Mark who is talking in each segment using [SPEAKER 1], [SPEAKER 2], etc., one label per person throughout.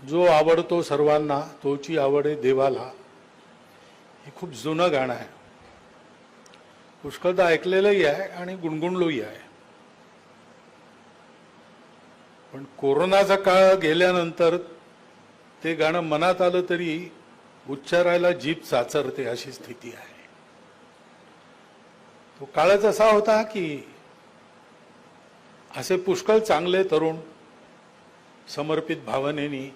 [SPEAKER 1] जो आवडतो सर्वांना तोची आवडे देवाला, हे खूप जुनं गाणं आहे. पुष्कळदा ऐकलेलंही आहे आणि गुणगुणलोही आहे. पण कोरोनाचा काळ गेल्यानंतर ते गाणं मनात आलं तरी उच्चारायला जीभ चाचरते अशी स्थिती आहे. तो काळच असा होता की असे पुष्कळ चांगले तरुण समर्पित भावनेनी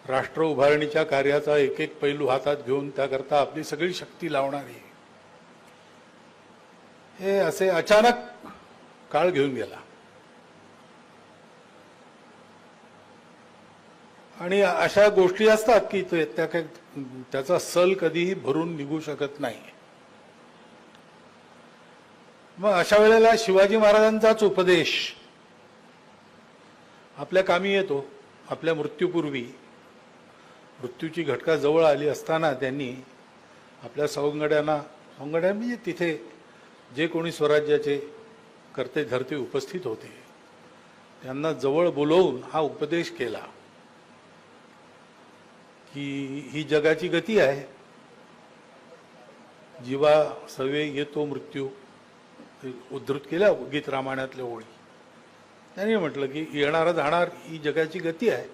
[SPEAKER 1] राष्ट्र उभारणीच्या कार्याचा एक एक पैलू हातात घेऊन त्याकरता आपली सगळी शक्ती लावणारे हे असे अचानक काळ घेऊन गेला. आणि अशा गोष्टी असतात की त्याचा सल कधीही भरून निघू शकत नाही. मग अशा वेळेला शिवाजी महाराजांचाच उपदेश आपल्या कामी येतो. आपल्या मृत्यूपूर्वी, मृत्यूची घटका जवळ आली असताना त्यांनी आपल्या सवंगड्या म्हणजे तिथे जे कोणी स्वराज्याचे कर्ते धर्ते उपस्थित होते त्यांना जवळ बोलवून हा उपदेश केला की ही जगाची गती आहे. जीवा सवे येतो मृत्यू, उद्धृत केल्या गीत रामायणातल्या ओळी. त्यांनी म्हटलं की येणारा जाणार ही जगाची गती आहे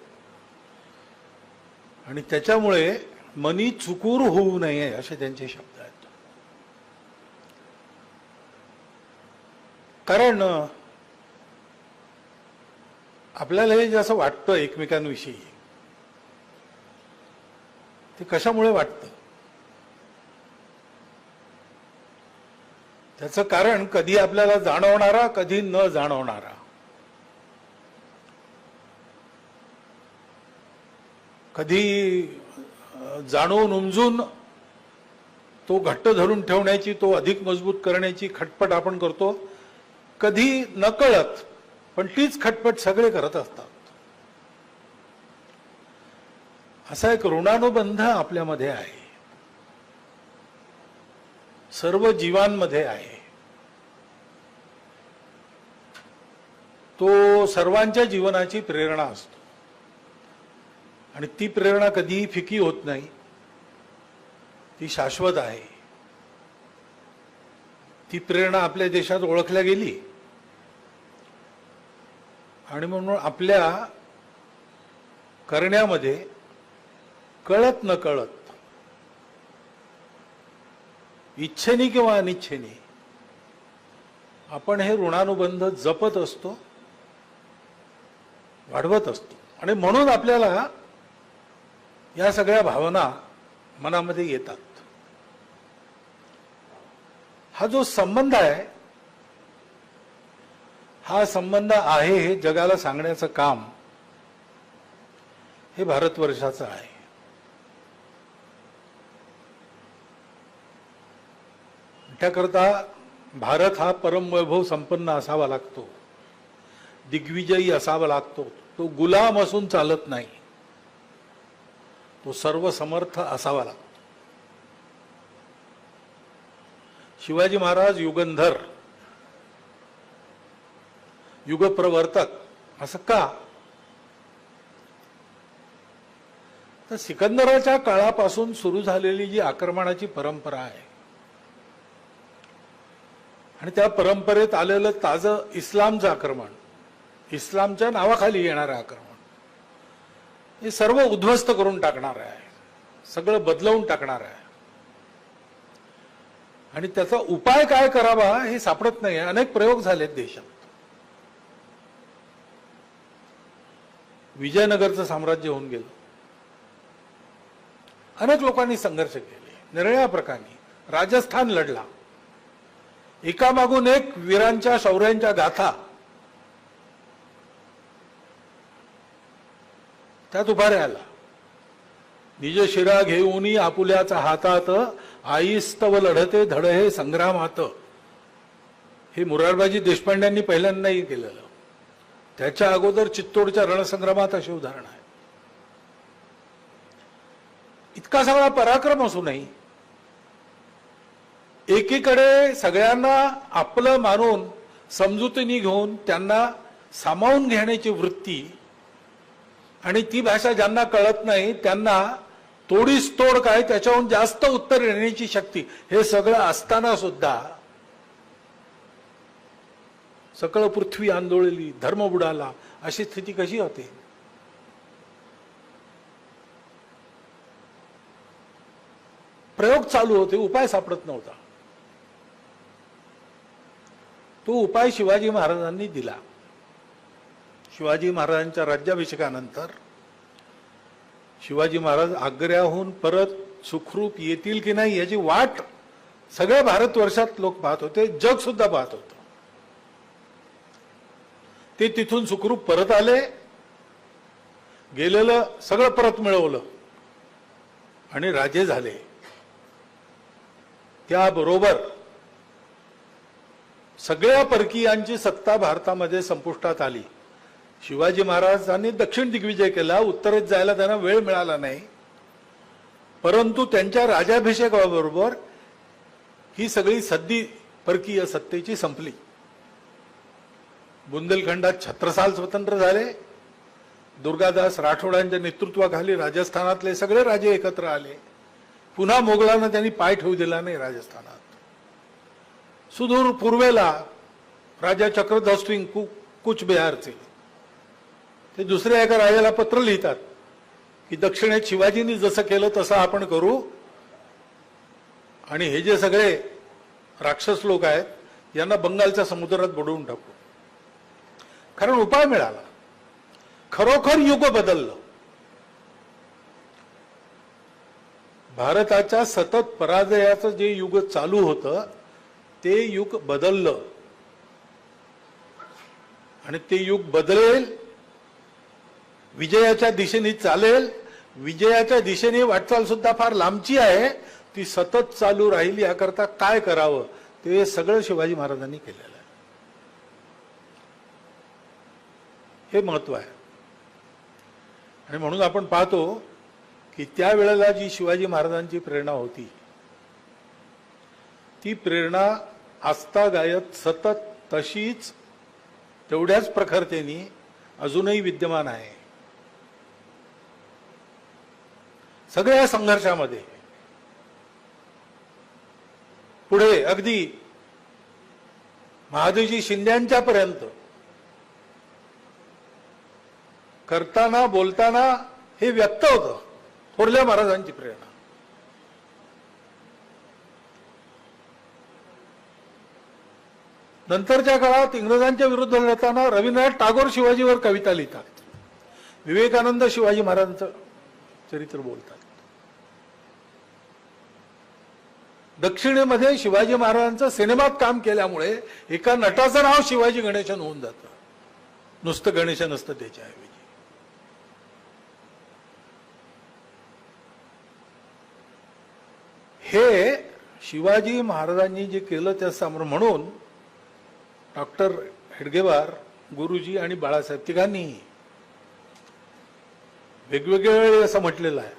[SPEAKER 1] आणि त्याच्यामुळे मनी चुकूर होऊ नये असे त्यांचे शब्द आहेत. कारण आपल्याला हे जसं वाटतं एकमेकांविषयी ते कशामुळे वाटतं त्याचं कारण कधी आपल्याला जाणवणारा, कधी न जाणवणारा. कधी जाणून उमजून तो घट्ट धरून ठेवण्याची, तो अधिक मजबूत करण्याची खटपट आपण करतो. कधी नकळत, पण तीच खटपट सगळे करत असतात. असा एक ऋणानुबंध आपल्यामध्ये आहे, सर्व जीवांमध्ये आहे. तो सर्वांच्या जीवनाची प्रेरणा असतो आणि ती प्रेरणा कधीही फिकी होत नाही. ती शाश्वत आहे. ती प्रेरणा आपल्या देशात ओळखल्या गेली आणि म्हणून आपल्या करण्यामध्ये कळत न कळत, इच्छेने किंवा अनिच्छेने आपण हे ऋणानुबंध जपत असतो, वाढवत असतो. आणि म्हणून आपल्याला या सगळ्या भावना मनामध्ये येतात. हा जो संबंध आहे, हा संबंध आहे हे जगाला सांगण्याचं काम हे भारतवर्षाचं आहे. त्याकरता भारत हा परमवैभव संपन्न असावा लागतो, दिग्विजयी असावा लागतो. तो गुलाम असून चालत नाही, तो सर्वसमर्थ असावा लागतो. शिवाजी महाराज युगंधर, युगप्रवर्तक असं का? तर सिकंदराच्या काळापासून सुरू झालेली जी आक्रमणाची परंपरा आहे आणि त्या परंपरेत आलेलं ताजं इस्लामचं आक्रमण, इस्लामच्या नावाखाली येणारं आक्रमण, हे सर्व उद्ध्वस्त करून टाकणार आहे, सगळं बदलवून टाकणार आहे. आणि त्याचा उपाय काय करावा हे सापडत नाही. अनेक प्रयोग झालेत देशात. विजयनगरचं साम्राज्य होऊन गेलं. अनेक लोकांनी संघर्ष केले निरनिराळ्या प्रकारे. राजस्थान लढला. एकामागून एक वीरांच्या शौर्यांच्या गाथा त्यात उभाऱ्या आला. निज शिरा घेऊनी आपुल्याचा हातात, आईस्तव लढते धड हे संग्रामात. हे मोरारबाजी देशपांड्यांनी पहिल्यांदाही केलेलं. त्याच्या अगोदर चित्तोडच्या रणसंग्रामात अशी उदाहरण आहे. इतका सगळा पराक्रम असूनही एकीकडे सगळ्यांना आपलं मानून समजुतीने घेऊन त्यांना सामावून घेण्याची वृत्ती आणि ती भाषा ज्यांना कळत नाही त्यांना तोडीस तोड काय त्याच्याहून जास्त उत्तर देण्याची शक्ती हे सगळं असताना सुद्धा सकळ पृथ्वी आंदोळली, धर्म बुडाला, अशी स्थिती कशी होते? प्रयोग चालू होते, उपाय सापडत नव्हता. तो उपाय शिवाजी महाराजांनी दिला. शिवाजी महाराजांच्या राज्याभिषेकानंतर शिवाजी महाराज आग्र्याहून परत सुखरूप येतील की नाही याची वाट सगळ्या भारतवर्षात लोक पाहत होते, जग सुद्धा पाहत होतं. ते तिथून सुखरूप परत आले, गेलेलं सगळं परत मिळवलं आणि राजे झाले. त्याबरोबर सगळ्या परकीयांची सत्ता भारतामध्ये संपुष्टात आली. शिवाजी महाराजांनी दक्षिण दिग्विजय केला, उत्तरेत जायला त्यांना वेळ मिळाला नाही, परंतु त्यांच्या राज्याभिषेकाबरोबर ही सगळी सद्दी परकीय सत्तेची संपली. बुंदेलखंडात छत्रसाल स्वतंत्र झाले. दुर्गादास राठोडांच्या नेतृत्वाखाली राजस्थानातले सगळे राजे एकत्र आले. पुन्हा मोगलांना त्यांनी पाय ठेवू दिला नाही राजस्थानात. सुदूर पूर्वेला राजा चक्रधर सिंग कुचबिहारचे ते दुसऱ्या एका राजाला पत्र लिहितात की दक्षिणेत शिवाजींनी जसं केलं तसं आपण करू आणि हे जे सगळे राक्षस लोक आहेत यांना बंगालच्या समुद्रात बुडवून टाकू. कारण उपाय मिळाला. खरोखर युग बदललं. भारताच्या सतत पराजयाचं जे युग चालू होतं ते युग बदललं आणि ते युग बदलेल, विजयाच्या दिशेने चालेल. विजयाच्या दिशेने वाटचाल सुद्धा फार लांबची आहे, ती सतत चालू राहील. याकरता काय करावं ते सगळं शिवाजी महाराजांनी केलेलं आहे. हे महत्व आहे. आणि म्हणून आपण पाहतो की त्यावेळेला जी शिवाजी महाराजांची प्रेरणा होती ती प्रेरणा आस्थागायत सतत तशीच तेवढ्याच प्रखरतेने अजूनही विद्यमान आहे. सगळ्या संघर्षामध्ये पुढे अगदी महादजी शिंद्यांच्या पर्यंत करताना बोलताना हे व्यक्त होतं थोरल्या महाराजांची प्रेरणा. नंतरच्या काळात इंग्रजांच्या विरुद्ध लढताना रवींद्रनाथ टागोर शिवाजीवर कविता लिहितात, विवेकानंद शिवाजी महाराजांचं चरित्र बोलतात. दक्षिणेमध्ये शिवाजी महाराजांचं सिनेमात काम केल्यामुळे एका नटाचं नाव शिवाजी गणेशन होऊन जातं, नुसतं गणेश नसतं त्याच्याऐवजी. हे शिवाजी महाराजांनी जे केलं त्यासमोर म्हणून डॉक्टर हेडगेवार, गुरुजी आणि बाळासाहेब तिघांनी वेगवेगळ्या वेळी असं म्हटलेलं आहे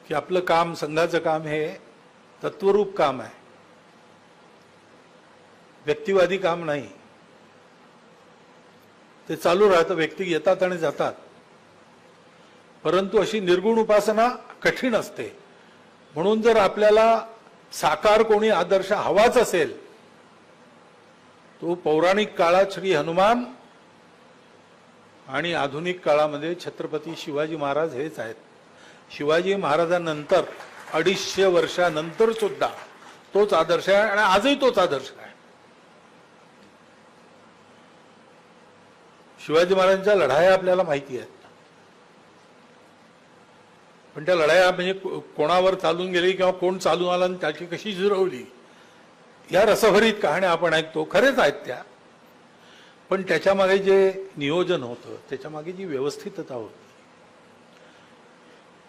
[SPEAKER 1] की आपलं काम, संघाचं काम हे तत्वरूप काम आहे, व्यक्तिवादी काम नाही. ते चालू राहतं, व्यक्ती येतात आणि जातात, परंतु अशी निर्गुण उपासना कठीण असते. म्हणून जर आपल्याला साकार कोणी आदर्श हवाच असेल तो पौराणिक काळात श्री हनुमान आणि आधुनिक काळामध्ये छत्रपती शिवाजी महाराज हेच आहेत. शिवाजी महाराजांनंतर 250 वर्षानंतर सुद्धा तोच आदर्श आहे आणि आजही तोच आदर्श आहे. शिवाजी महाराजांच्या लढाया आपल्याला माहिती आहेत, पण त्या लढाया म्हणजे कोणावर चालून गेली किंवा कोण चालून आला आणि त्याची कशी जिरवली या रसभरीत कहाण्या आपण ऐकतो, खरेच आहेत त्या. पण त्याच्यामागे जे नियोजन होतं, त्याच्यामागे जी व्यवस्थितता होती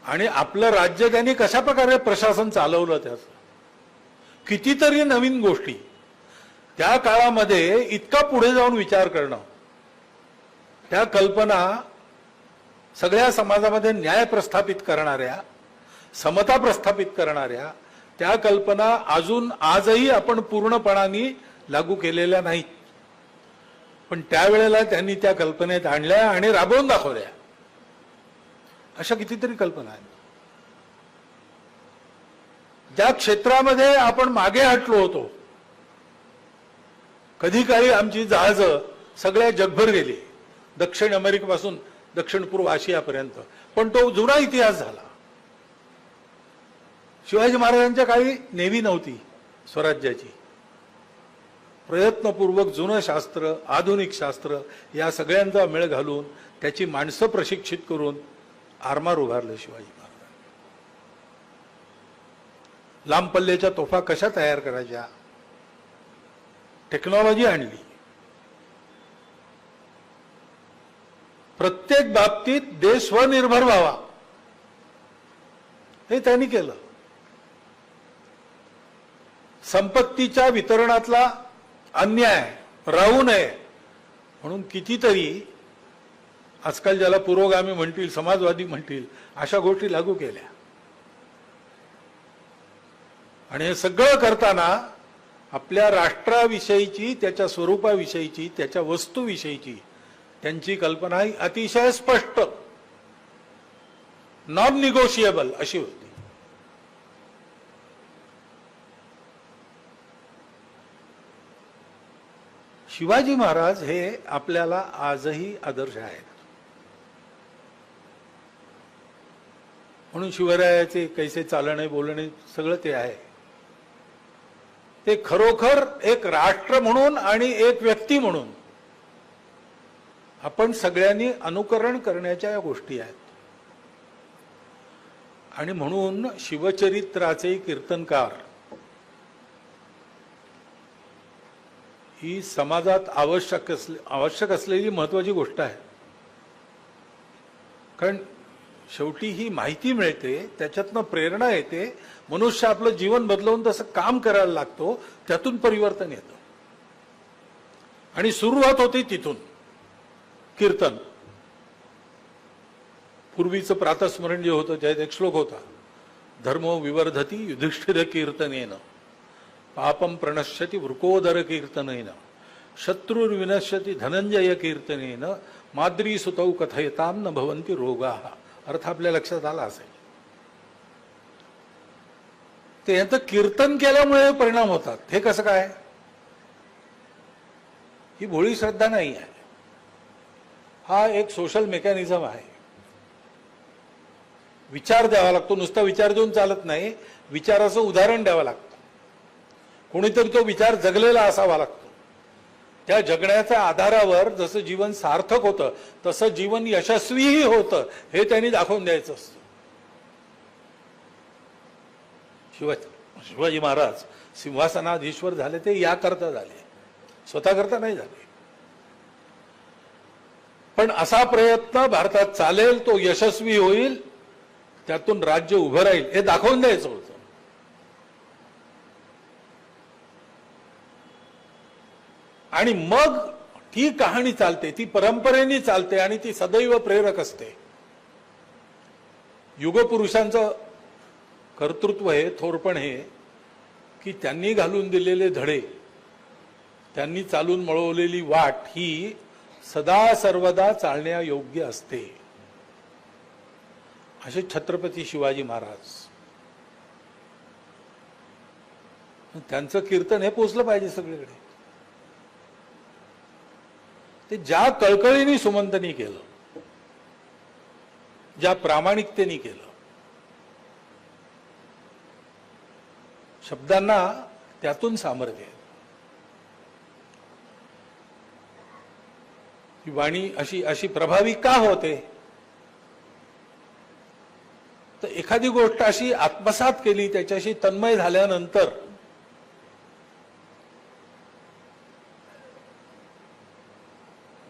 [SPEAKER 1] आणि आपलं राज्य त्यांनी कशा प्रकारे प्रशासन चालवलं, त्याचं कितीतरी नवीन गोष्टी त्या काळामध्ये इतका पुढे जाऊन विचार करणं, त्या कल्पना सगळ्या समाजामध्ये न्याय प्रस्थापित करणाऱ्या, समता प्रस्थापित करणाऱ्या त्या कल्पना अजून आजही आपण पूर्णपणाने लागू केलेल्या नाहीत. पण त्यावेळेला त्यांनी त्या कल्पनेत आणल्या आणि राबवून दाखवल्या. अशा कितीतरी कल्पना आहेत. ज्या क्षेत्रामध्ये आपण मागे हटलो होतो, कधी काळी आमची जहाजं सगळ्या जगभर गेली, दक्षिण अमेरिकेपासून दक्षिण पूर्व आशियापर्यंत, पण तो जुना इतिहास झाला. शिवाजी महाराजांच्या काळी नेव्ही नव्हती स्वराज्याची. प्रयत्नपूर्वक जुनं शास्त्र, आधुनिक शास्त्र या सगळ्यांचा मेळ घालून त्याची माणसं प्रशिक्षित करून आरमार उभारले शिवाजी महाराज. लांब पल्ल्याच्या तोफा कशा तयार करायच्या, टेक्नॉलॉजी आणली. प्रत्येक बाबतीत देश स्वनिर्भर व्हावा हे त्यांनी केलं. संपत्तीच्या वितरणातला अन्याय राहू नये म्हणून कितीतरी, आजकाल ज्याला पुरोगामी म्हणतील, समाजवादी म्हणतील, अशा गोष्टी लागू केल्या. आणि हे सगळं करताना आपल्या राष्ट्राविषयीची, त्याच्या स्वरूपाविषयीची, त्याच्या वस्तूविषयीची त्यांची कल्पना ही अतिशय स्पष्ट, नॉन निगोशिएबल अशी होती. शिवाजी महाराज हे आपल्याला आजही आदर्श आहेत. म्हणून शिवरायाचे कैसे चालणे बोलणे सगळं ते आहे. ते खरोखर एक राष्ट्र म्हणून आणि एक व्यक्ती म्हणून आपण सगळ्यांनी अनुकरण करण्याच्या या गोष्टी आहेत. आणि म्हणून शिवचरित्राचे कीर्तनकार ही समाजात आवश्यक असलेली महत्वाची गोष्ट आहे. कारण शेवटी ही माहिती मिळते, त्याच्यातनं प्रेरणा येते, मनुष्य आपलं जीवन बदलवून तसं काम करायला लागतो, त्यातून परिवर्तन येतं. आणि सुरुवात होते तिथून. कीर्तन, पूर्वीचं प्रातस्मरण जे होतं त्यात एक श्लोक होता, धर्मो विवर्धती युधिष्ठिर कीर्तनेन, पापम प्रणश्यति वृकोदर कीर्तनेन, शत्रुर्विनश्यति धनंजय कीर्तनेन, माद्री सुतौ कथयताम न भवन्ति रोगाः. अर्थ आपल्या लक्षात आला असेल. ते यांचं कीर्तन केल्यामुळे परिणाम होतात. हे कसं काय? ही भोळी श्रद्धा नाही आहे, हा एक सोशल मेकॅनिझम आहे. विचार द्यावा लागतो, नुसता विचार देऊन चालत नाही, विचाराचं उदाहरण द्यावं लागतं. कोणीतरी तो विचार जगलेला असावा लागतो. त्या जगण्याच्या आधारावर जसं जीवन सार्थक होतं तसं जीवन यशस्वीही होतं हे त्यांनी दाखवून द्यायचं असतं. शिवाजी महाराज सिंहासनाधीश्वर झाले ते याकरता झाले, स्वतः करता नाही झाले. पण असा प्रयत्न भारतात चालेल, तो यशस्वी होईल, त्यातून राज्य उभं राहील हे दाखवून द्यायचं होतं. आणि मग ती कहाणी चालते, ती परंपरेने चालते आणि ती सदैव प्रेरक असते. युगपुरुषांचं कर्तृत्व हे, थोरपण हे, की त्यांनी घालून दिलेले धडे, त्यांनी चालून मळवलेली वाट ही सदा सर्वदा चालण्यायोग्य असते. असे छत्रपती शिवाजी महाराज, त्यांचं कीर्तन हे पोचलं पाहिजे सगळीकडे. ते ज्या कळकळीने सुमंतनी केलं, ज्या प्रामाणिकतेने केलं, शब्दांना त्यातून सामर्थ्य आहे. ही वाणी अशी प्रभावी का होते? तर एखादी गोष्ट अशी आत्मसात केली, त्याच्याशी तन्मय झाल्यानंतर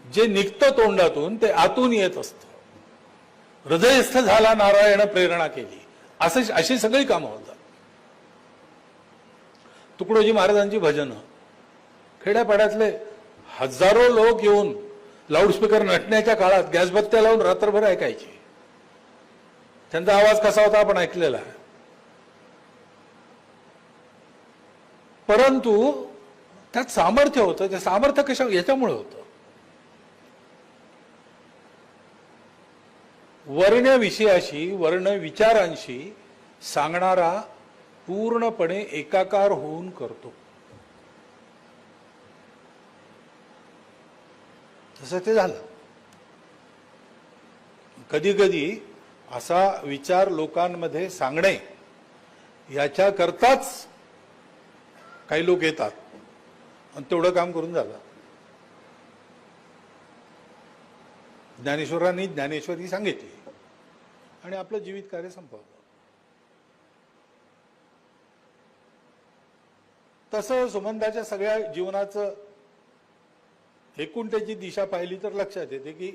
[SPEAKER 1] जे निघतं तोंडातून ते आतून येत असतं. हृदयस्थ झाला नारायण प्रेरणा केली, अशी सगळी कामं होतात. तुकडोजी महाराजांची भजनं खेड्यापाड्यातले हजारो लोक येऊन लाऊडस्पीकर नटण्याच्या काळात गॅसबत्त्या लावून रात्रभर ऐकायचे. त्यांचा आवाज कसा होता आपण ऐकलेला आहे. परंतु त्यात सामर्थ्य होतं. ते सामर्थ्य याच्यामुळे होतं वर्ण विषयाशी वर्ण विचारांशी सांगणारा पूर्णपणे एकाकार होऊन करतो. तसं ते झालं. कधी कधी असा विचार लोकांमध्ये सांगणे याच्याकरताच काही लोक येतात आणि तेवढं काम करून जातात. ज्ञानेश्वरांनी ज्ञानेश्वरी सांगितली आणि आपलं जीवित कार्य संपवलं. तसं सुमंताच्या सगळ्या जीवनाचं एकूण त्याची दिशा पाहिली तर लक्षात येते की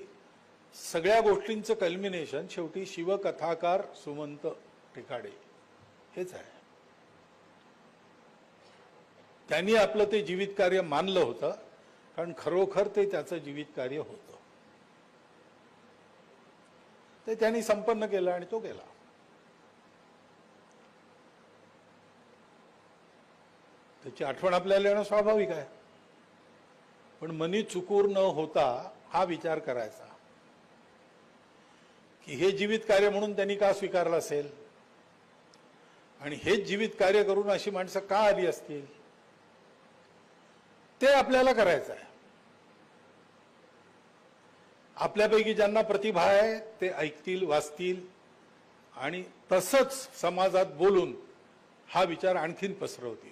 [SPEAKER 1] सगळ्या गोष्टींचं कल्मिनेशन शेवटी शिवकथाकार सुमंत टेकाडे हेच आहे. त्यांनी आपलं ते जीवित कार्य मानलं होतं, कारण खरोखर ते त्याचं जीवित कार्य होतं. ते त्यांनी संपन्न केलं आणि तो गेला. त्याची आठवण आपल्याला येणं स्वाभाविक आहे, पण मनी चुकूर न होता हा विचार करायचा की हे जीवित कार्य म्हणून त्यांनी का स्वीकारलं असेल आणि हेच जीवित कार्य करून अशी माणसं का आली असतील, ते आपल्याला करायचं आहे. आपल्यापैकी ज्यांना प्रतिभा आहे ते ऐकतील, वाचतील आणि तसंच समाजात बोलून हा विचार आणखीन पसरवतील.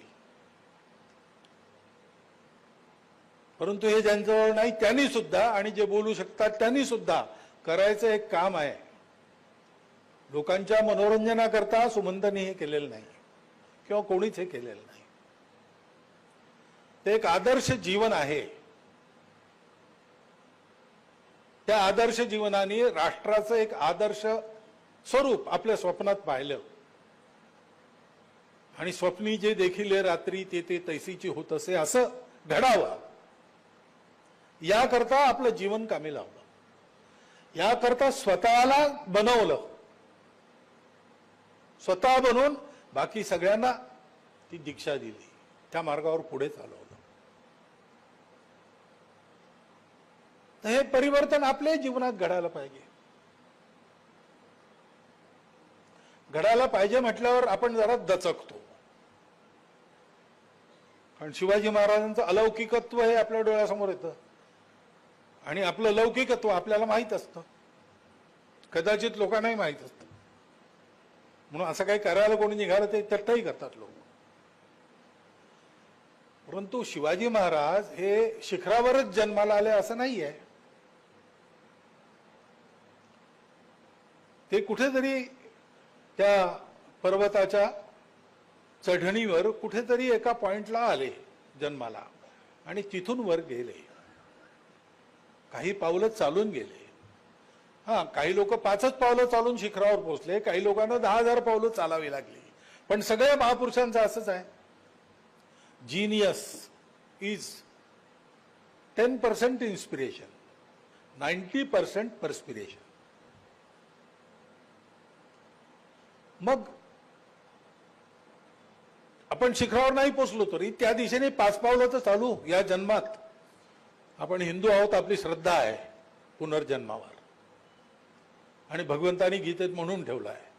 [SPEAKER 1] परंतु हे ज्यांच्याजवळ नाही त्यांनी सुद्धा, आणि जे बोलू शकतात त्यांनी सुद्धा करायचं एक काम आहे. लोकांच्या मनोरंजनाकरता सुमंतांनी हे केलेलं नाही किंवा कोणीच हे केलेलं नाही. ते एक आदर्श जीवन आहे. त्या आदर्श जीवनाने राष्ट्राचं एक आदर्श स्वरूप आपल्या स्वप्नात पाहिलं आणि स्वप्नी जे देखील रात्री ते तैसीची होत असे असं घडावं याकरता आपलं जीवन कामी लावलं. याकरता स्वतःला बनवलं. स्वतः बनवून बाकी सगळ्यांना ती दीक्षा दिली, त्या मार्गावर पुढे चालवलं. तर हे परिवर्तन आपल्या जीवनात घडायला पाहिजे. घडायला पाहिजे म्हटल्यावर आपण जरा दचकतो, कारण शिवाजी महाराजांचं अलौकिकत्व हे आपल्या डोळ्यासमोर येतं आणि आपलं लौकिकत्व आपल्याला माहीत असतं, कदाचित लोकांनाही माहीत असतं. म्हणून असं काही करायला कोणी निघालं ते तट्टाही करतात लोक. परंतु शिवाजी महाराज हे शिखरावरच जन्माला आले असं नाहीये. ते कुठेतरी त्या पर्वताच्या चढणीवर कुठेतरी एका पॉइंटला आले जन्माला आणि तिथून वर गेले. काही पावलं चालून गेले. काही लोक 5च पावलं चालून शिखरावर पोहोचले, काही लोकांना 10,000 पावलं चालावी लागली. पण सगळ्या महापुरुषांचं असंच आहे, जीनियस इज 10% इन्स्पिरेशन, 90% परस्पिरेशन. मग आपण शिखरावर नाही पोचलो तरी त्या दिशेने 5 पावलं तर चालू. या जन्मात आपण हिंदू आहोत, आपली श्रद्धा आहे पुनर्जन्मावर, आणि भगवंतानी गीतेत म्हणून ठेवलं आहे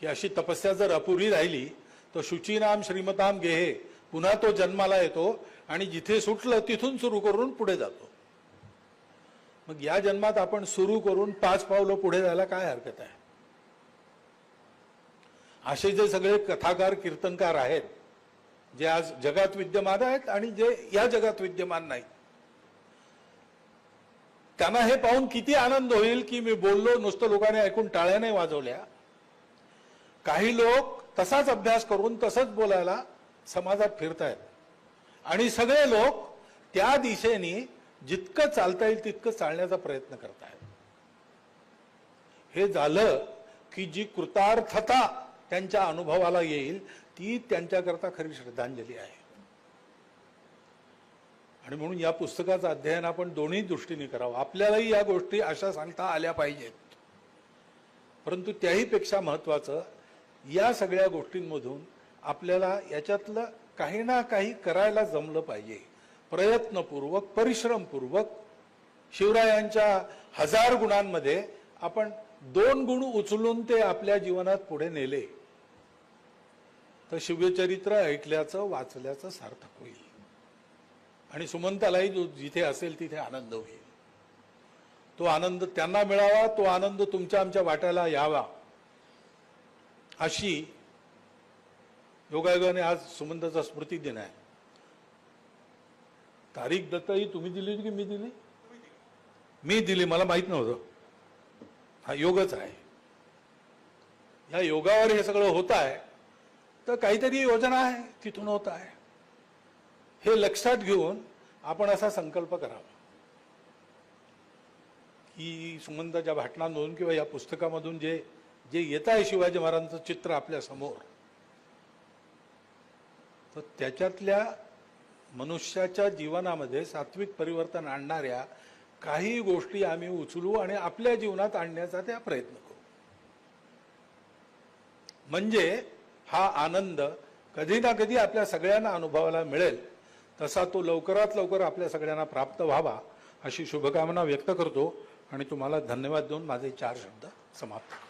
[SPEAKER 1] की अशी तपस्या जर अपुरी राहिली तर शुचीनाम श्रीमताम गेहे, पुन्हा तो जन्माला येतो आणि जिथे सुटलं तिथून सुरू करून पुढे जातो. मग या जन्मात आपण सुरू करून 5 पावलं पुढे जायला काय हरकत आहे. असे जे सगळे कथाकार कीर्तनकार आहेत जे आज जगात विद्यमान आहेत आणि जे या जगात विद्यमान नाहीत, त्यांना हे पाहून किती आनंद होईल की मी बोललो, नुसतं लोकांनी ऐकून टाळ्या नाही वाजवल्या. काही लोक तसाच अभ्यास करून तसंच बोलायला समाजात फिरतायत आणि सगळे लोक त्या दिशेने जितकं चालता येईल तितकं चालण्याचा प्रयत्न करतायत. हे झालं की जी कृतार्थता त्यांच्या अनुभवाला येईल ती त्यांच्याकरता खरी श्रद्धांजली आहे. आणि म्हणून या पुस्तकाचं अध्ययन आपण दोन्ही दृष्टीने करावं. आपल्यालाही या गोष्टी अशा सांगता आल्या पाहिजेत, परंतु त्याही पेक्षा महत्वाचं या सगळ्या गोष्टींमधून आपल्याला याच्यातलं काही ना काही करायला जमलं पाहिजे. प्रयत्नपूर्वक, परिश्रमपूर्वक शिवरायांच्या 1000 गुणांमध्ये आपण 2 गुण उचलून ते आपल्या जीवनात पुढे नेले तर शिवचरित्र ऐकल्याचं वाचल्याचं सार्थक होईल आणि सुमंतालाही जिथे असेल तिथे आनंद होईल. तो आनंद त्यांना मिळावा, तो आनंद तुमच्या आमच्या वाट्याला यावा, अशी योगायोगाने आज सुमंताचा स्मृती दिन आहे. तारीख दत्त ही तुम्ही दिली की मी दिली? मी दिली, मला माहित नव्हतं. हा योगच आहे. या योगावर हे सगळं होत आहे तर काहीतरी योजना आहे, तिथून होत आहे. हे लक्षात घेऊन आपण असा संकल्प करावा की सुमंताच्या भाषणांमधून किंवा या पुस्तकामधून जे जे येत आहे शिवाजी महाराजांचं चित्र आपल्या समोर, तर त्याच्यातल्या मनुष्याच्या जीवनामध्ये सात्विक परिवर्तन आणणाऱ्या काही गोष्टी आम्ही उचलू आणि आपल्या जीवनात आणण्याचा त्या प्रयत्न करू. म्हणजे हा आनंद कधी ना कधी आपल्या सगळ्यांना अनुभवायला मिळेल, तसा तो लवकरात लवकर आपल्या सगळ्यांना प्राप्त व्हावा अशी शुभकामना व्यक्त करतो आणि तुम्हाला धन्यवाद देऊन माझे 4 शब्द समाप्त करतो.